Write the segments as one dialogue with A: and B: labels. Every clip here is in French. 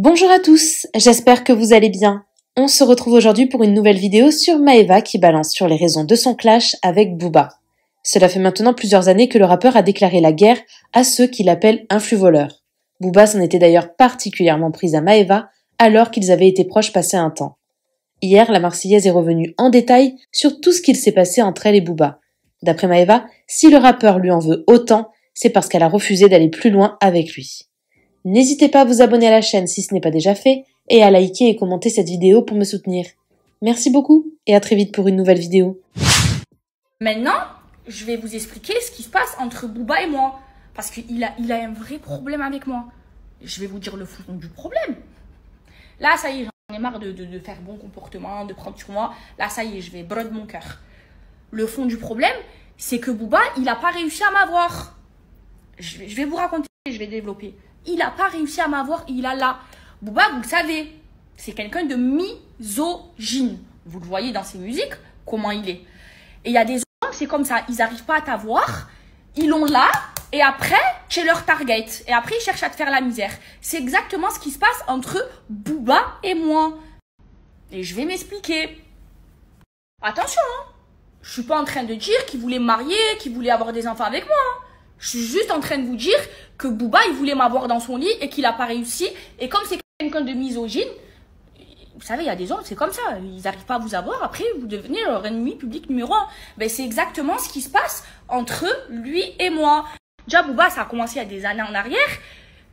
A: Bonjour à tous, j'espère que vous allez bien. On se retrouve aujourd'hui pour une nouvelle vidéo sur Maeva qui balance sur les raisons de son clash avec Booba. Cela fait maintenant plusieurs années que le rappeur a déclaré la guerre à ceux qu'il appelle influvoleurs. Booba s'en était d'ailleurs particulièrement prise à Maeva alors qu'ils avaient été proches passé un temps. Hier, la Marseillaise est revenue en détail sur tout ce qu'il s'est passé entre elle et Booba. D'après Maeva, si le rappeur lui en veut autant, c'est parce qu'elle a refusé d'aller plus loin avec lui. N'hésitez pas à vous abonner à la chaîne si ce n'est pas déjà fait et à liker et commenter cette vidéo pour me soutenir. Merci beaucoup et à très vite pour une nouvelle vidéo.
B: Maintenant, je vais vous expliquer ce qui se passe entre Booba et moi. Parce qu'il a un vrai problème avec moi. Je vais vous dire le fond du problème. Là, ça y est, j'en ai marre de faire bon comportement, de prendre sur moi. Là, ça y est, je vais broder mon cœur. Le fond du problème, c'est que Booba, il n'a pas réussi à m'avoir. Je vais vous raconter, je vais développer. Il n'a pas réussi à m'avoir, il a là. Booba, vous le savez, c'est quelqu'un de misogyne. Vous le voyez dans ses musiques, comment il est. Et il y a des hommes, c'est comme ça, ils n'arrivent pas à t'avoir, ils l'ont là, et après, tu es leur target. Et après, ils cherchent à te faire la misère. C'est exactement ce qui se passe entre Booba et moi. Et je vais m'expliquer. Attention, hein. Je suis pas en train de dire qu'il voulait me marier, qu'il voulait avoir des enfants avec moi. Hein. Je suis juste en train de vous dire que Booba, il voulait m'avoir dans son lit et qu'il n'a pas réussi. Et comme c'est quelqu'un de misogyne, vous savez, il y a des gens, c'est comme ça. Ils n'arrivent pas à vous avoir. Après, vous devenez leur ennemi public numéro 1. Ben, c'est exactement ce qui se passe entre lui et moi. Déjà, Booba, ça a commencé il y a des années en arrière.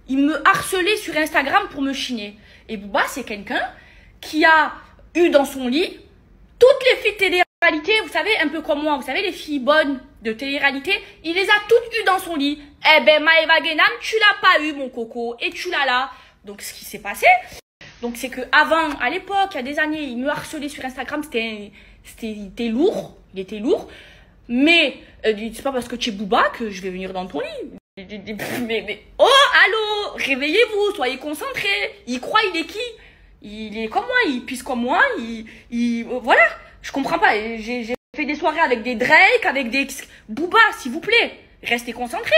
B: Il me harcelait sur Instagram pour me chiner. Et Booba, c'est quelqu'un qui a eu dans son lit toutes les filles de télé-réalité, vous savez, un peu comme moi, vous savez, les filles bonnes de télé-réalité, il les a toutes eues dans son lit. Eh ben, Maeva Guénam, tu l'as pas eu, mon coco, et tu l'as là. Donc, ce qui s'est passé, donc c'est que avant, à l'époque, il y a des années, il me harcelait sur Instagram, il était lourd, mais c'est pas parce que tu es Booba que je vais venir dans ton lit. Mais oh, allô, réveillez-vous, soyez concentrés. Il croit, il est qui? Il est comme moi, il pisse comme moi, voilà, je comprends pas. J'ai fait des soirées avec des Drake, avec des Booba, s'il vous plaît, restez concentrés.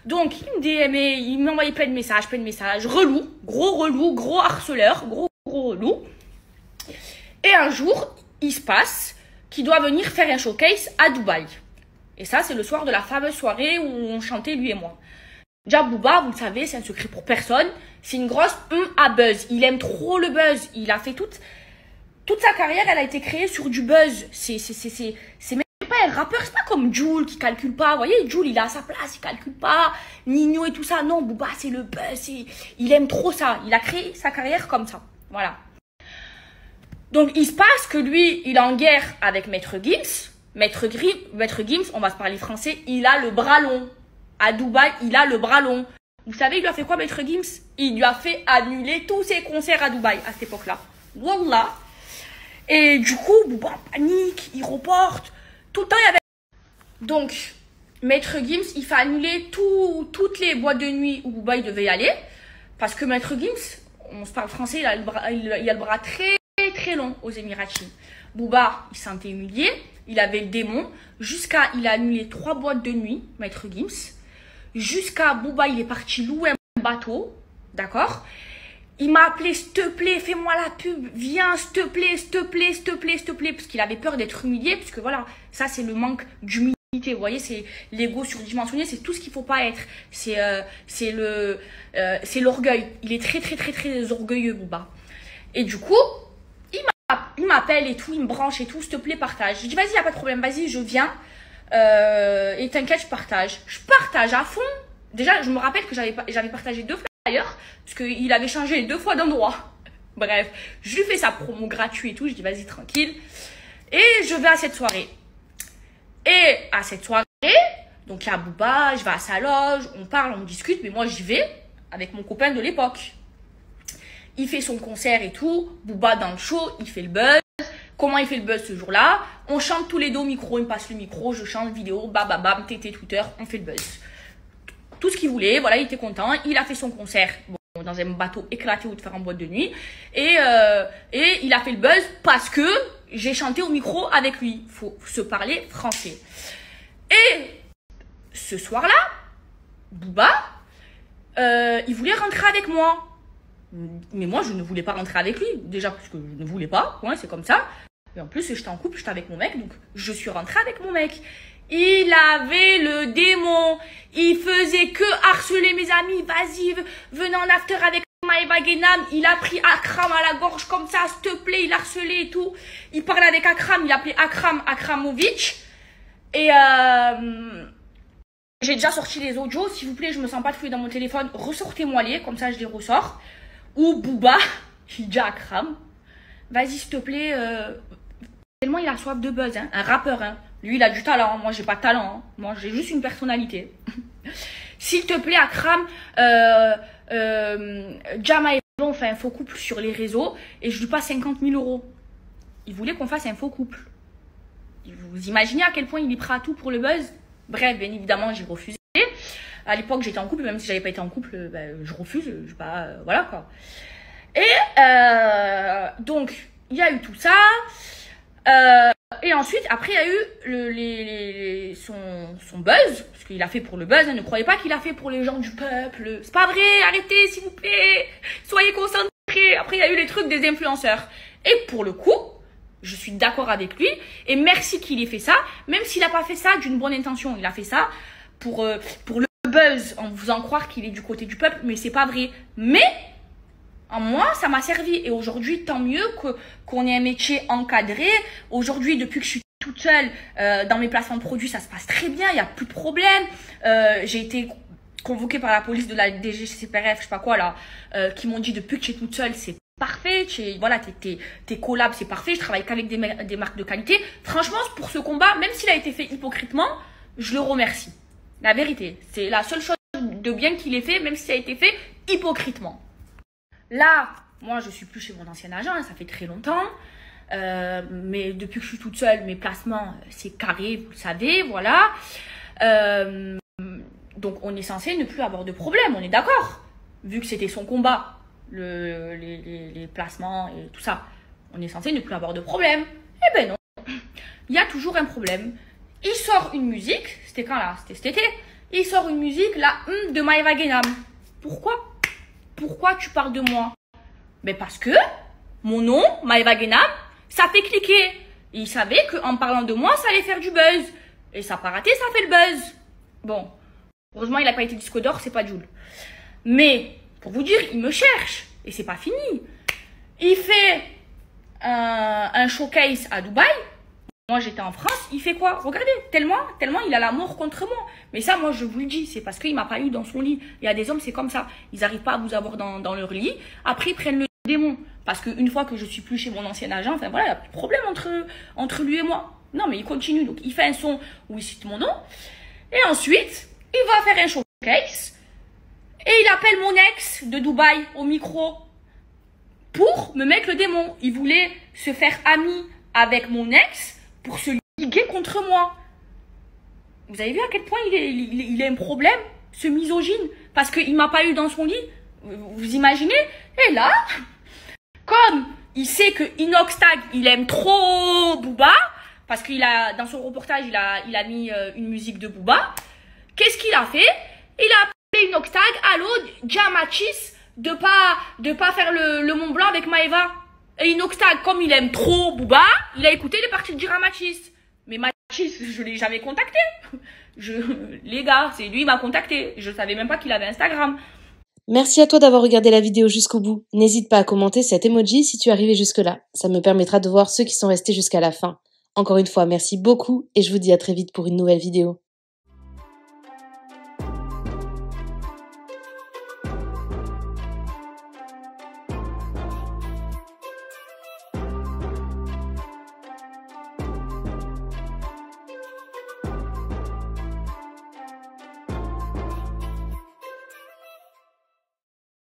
B: Donc, il m'envoyait plein de messages, relou, gros harceleur, gros relou. Et un jour, il se passe qu'il doit venir faire un showcase à Dubaï. Et ça, c'est le soir de la fameuse soirée où on chantait, lui et moi. Déjà, Booba, vous le savez, c'est un secret pour personne. C'est une grosse à buzz. Il aime trop le buzz. Il a fait toute sa carrière, elle a été créée sur du buzz. C'est même pas un rappeur. C'est pas comme Jul qui calcule pas. Vous voyez, Jul, il a sa place, il calcule pas. Nino et tout ça. Non, Booba, c'est le buzz. Il aime trop ça. Il a créé sa carrière comme ça. Voilà. Donc, il se passe que lui, il est en guerre avec Maître Gims. Maître Gims, on va se parler français, il a le bras long. À Dubaï, il a le bras long. Vous savez, il lui a fait quoi, Maître Gims? Il lui a fait annuler tous ses concerts à Dubaï, à cette époque-là. Wallah. Et du coup, Booba panique, il reporte. Tout le temps, il y avait... Donc, Maître Gims, il fait annuler toutes les boîtes de nuit où Booba, il devait y aller. Parce que Maître Gims, on se parle français, il a le bras très long aux Émiratis. Booba, il s'est sentait humilié. Il avait le démon. Il a annulé 3 boîtes de nuit, Maître Gims. Jusqu'à Booba, il est parti louer un bateau. D'accord? Il m'a appelé, s'il te plaît, fais-moi la pub. Viens, s'il te plaît. Parce qu'il avait peur d'être humilié. Parce que voilà, ça, c'est le manque d'humilité. Vous voyez, c'est l'ego surdimensionné. C'est tout ce qu'il ne faut pas être. C'est l'orgueil. Il est très orgueilleux, Booba. Et du coup, il m'appelle et tout, il me branche et tout, s'il te plaît, partage. Je dis, vas-y, y a pas de problème, vas-y, je viens. Et t'inquiète, je partage. Je partage à fond. Déjà, je me rappelle que j'avais partagé 2 fois d'ailleurs, parce qu'il avait changé 2 fois d'endroit. Bref, je lui fais sa promo gratuite et tout, je dis, vas-y, tranquille. Et je vais à cette soirée. Et à cette soirée, donc il y a Booba, je vais à sa loge, on parle, on discute, mais moi, j'y vais avec mon copain de l'époque. Il fait son concert et tout. Booba dans le show, il fait le buzz. Comment il fait le buzz ce jour-là? On chante tous les deux au micro. Il me passe le micro, je chante vidéo, bababam, TT, Twitter, on fait le buzz. Tout ce qu'il voulait, voilà, il était content. Il a fait son concert dans un bateau éclaté ou de faire en boîte de nuit. Et il a fait le buzz parce que j'ai chanté au micro avec lui. Il faut se parler français. Et ce soir-là, Booba, il voulait rentrer avec moi. Mais moi, je ne voulais pas rentrer avec lui. Déjà, parce que je ne voulais pas. Ouais, c'est comme ça. Et en plus, j'étais en couple, j'étais avec mon mec. Donc, je suis rentrée avec mon mec. Il avait le démon. Il faisait que harceler mes amis. Vas-y, venez en after avec Maeva Genam. Il a pris Akram à la gorge comme ça, s'il te plaît. Il harcelait et tout. Il parlait avec Akram. Il appelait Akram Akramovic. Et j'ai déjà sorti les audios. S'il vous plaît, je me sens pas de fouiller dans mon téléphone. Ressortez-moi les, comme ça je les ressors. Ou Booba, il dit à Akram, vas-y s'il te plaît, tellement il a soif de buzz, hein, un rappeur, hein. Lui il a du talent, hein. Moi j'ai pas de talent, hein. Moi j'ai juste une personnalité. S'il te plaît Akram, Jama et on fait un faux couple sur les réseaux et je lui passe 50 000 euros. Il voulait qu'on fasse un faux couple. Vous imaginez à quel point il est prêt à tout pour le buzz? Bref, bien évidemment j'ai refusé. À l'époque, j'étais en couple, même si j'avais pas été en couple, je refuse, je pas, voilà quoi. Et donc, il y a eu tout ça. Et ensuite, après, il y a eu son buzz, parce qu'il a fait pour le buzz. Hein, ne croyez pas qu'il a fait pour les gens du peuple. C'est pas vrai, arrêtez, s'il vous plaît. Soyez concentrés. Après, il y a eu les trucs des influenceurs. Et pour le coup, je suis d'accord avec lui. Et merci qu'il ait fait ça, même s'il a pas fait ça d'une bonne intention. Il a fait ça pour le buzz, en vous faisant croire qu'il est du côté du peuple, mais c'est pas vrai. Mais en moi, ça m'a servi. Et aujourd'hui, tant mieux qu'on ait un métier encadré. Aujourd'hui, depuis que je suis toute seule dans mes placements de produits, ça se passe très bien, il n'y a plus de problème. J'ai été convoquée par la police de la DGCCRF, je sais pas quoi là, qui m'ont dit depuis que tu es toute seule, c'est parfait, voilà, tes collabs, c'est parfait, je travaille qu'avec des marques de qualité. Franchement, pour ce combat, même s'il a été fait hypocritement, je le remercie. La vérité, c'est la seule chose de bien qu'il ait fait, même si ça a été fait hypocritement. Là, moi, je suis plus chez mon ancien agent, hein, ça fait très longtemps. Mais depuis que je suis toute seule, mes placements, c'est carré, vous le savez, voilà. Donc, on est censé ne plus avoir de problème, on est d'accord. Vu que c'était son combat, les placements et tout ça, on est censé ne plus avoir de problème. Eh ben non, il y a toujours un problème. Il sort une musique, c'était quand là? C'était cet été. Il sort une musique, la de Maeva Genam. Pourquoi? Pourquoi tu parles de moi? Mais parce que mon nom, Maeva Genam, ça fait cliquer. Et il savait qu'en parlant de moi, ça allait faire du buzz. Et ça n'a pas raté, ça fait le buzz. Bon, heureusement, il n'a pas été disque d'or, c'est pas Jul. Mais, pour vous dire, il me cherche. Et c'est pas fini. Il fait un showcase à Dubaï. Moi, j'étais en France, il fait quoi? Regardez, tellement il a l'amour contre moi. Mais ça, moi, je vous le dis, c'est parce qu'il m'a pas eu dans son lit. Il y a des hommes, c'est comme ça. Ils n'arrivent pas à vous avoir dans leur lit. Après, ils prennent le démon. Parce qu'une fois que je suis plus chez mon ancien agent, enfin voilà, il n'y a plus de problème entre lui et moi. Non, mais il continue. Donc, il fait un son où il cite mon nom. Et ensuite, il va faire un showcase. Et il appelle mon ex de Dubaï au micro pour me mettre le démon. Il voulait se faire ami avec mon ex pour se liguer contre moi. Vous avez vu à quel point il a un problème, ce misogyne, parce qu'il m'a pas eu dans son lit. Vous imaginez? Et là, comme il sait que Inox Tag, il aime trop Booba, parce qu'il a, dans son reportage, il a mis une musique de Booba, qu'est-ce qu'il a fait? Il a appelé Inox Tag, allô, Diamachis, de pas faire le Mont Blanc avec Maeva. Et Inox Tag, comme il aime trop Booba, il a écouté les parties de Diramachis. Mais Machis, je l'ai jamais contacté. Les gars, c'est lui qui m'a contacté. Je savais même pas qu'il avait Instagram.
A: Merci à toi d'avoir regardé la vidéo jusqu'au bout. N'hésite pas à commenter cet emoji si tu es arrivé jusque-là. Ça me permettra de voir ceux qui sont restés jusqu'à la fin. Encore une fois, merci beaucoup et je vous dis à très vite pour une nouvelle vidéo.